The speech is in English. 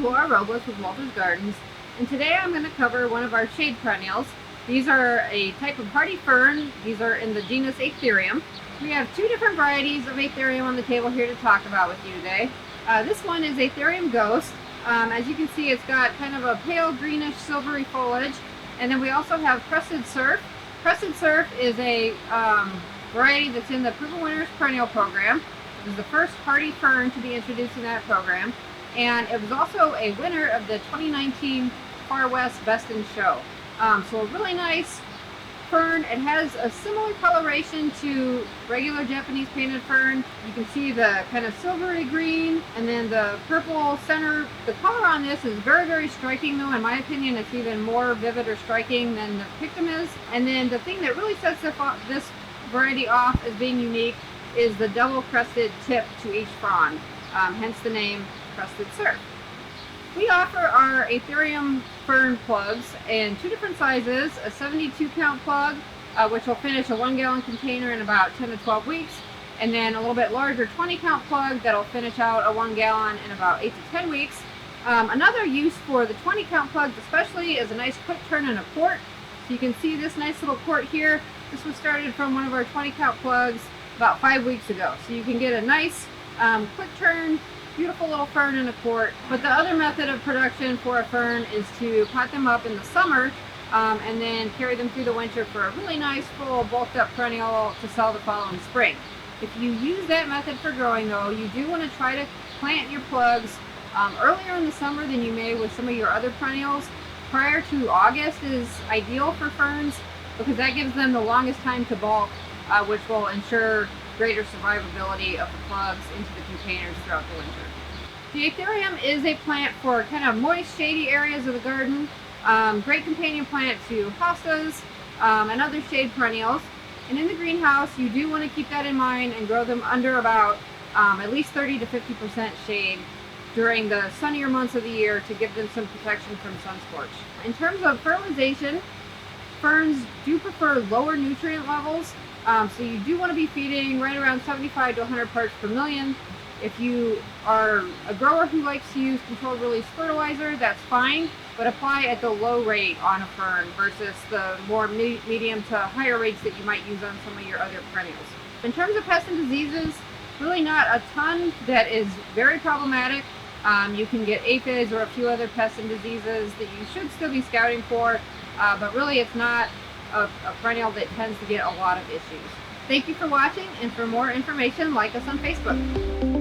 Laura Robles with Walter's Gardens, and today I'm going to cover one of our shade perennials. These are a type of hardy fern. These are in the genus Aetherium. We have two different varieties of Aetherium on the table here to talk about with you today. This one is Aetherium Ghost. As you can see, it's got kind of a pale greenish silvery foliage, and then we also have Crested Surf. Crested Surf is a variety that's in the Proven Winners Perennial Program. It was the first hardy fern to be introduced in that program, and it was also a winner of the 2019 Far West Best in Show. So a really nice fern. It has a similar coloration to regular Japanese painted fern. You can see the kind of silvery green and then the purple center. The color on this is very, very striking though. In my opinion, it's even more vivid or striking than the pictum is. And then the thing that really sets this variety off as being unique is the double crested tip to each frond, hence the name Crested Surf. We offer our Aetherium fern plugs in two different sizes, a 72 count plug, which will finish a 1 gallon container in about 10 to 12 weeks, and then a little bit larger 20 count plug that'll finish out a 1 gallon in about 8 to 10 weeks. Another use for the 20 count plugs especially is a nice quick turn in a quart. So you can see this nice little quart here. This was started from one of our 20 count plugs about 5 weeks ago. So you can get a nice quick turn, beautiful little fern in a quart. But the other method of production for a fern is to pot them up in the summer and then carry them through the winter for a really nice full bulked up perennial to sell the following spring. If you use that method for growing though, you do want to try to plant your plugs earlier in the summer than you may with some of your other perennials. Prior to August is ideal for ferns because that gives them the longest time to bulk, which will ensure greater survivability of the plugs into the containers throughout the winter. The Aetherium is a plant for kind of moist, shady areas of the garden. Great companion plant to hostas and other shade perennials. And in the greenhouse, you do want to keep that in mind and grow them under about at least 30 to 50% shade during the sunnier months of the year to give them some protection from sun scorch. In terms of fertilization, ferns do prefer lower nutrient levels, so you do want to be feeding right around 75 to 100 parts per million. If you are a grower who likes to use controlled release fertilizer, that's fine, but apply at the low rate on a fern versus the more medium to higher rates that you might use on some of your other perennials. In terms of pests and diseases, really not a ton that is very problematic. You can get aphids or a few other pests and diseases that you should still be scouting for, but really it's not a perennial that tends to get a lot of issues. Thank you for watching, and for more information, like us on Facebook.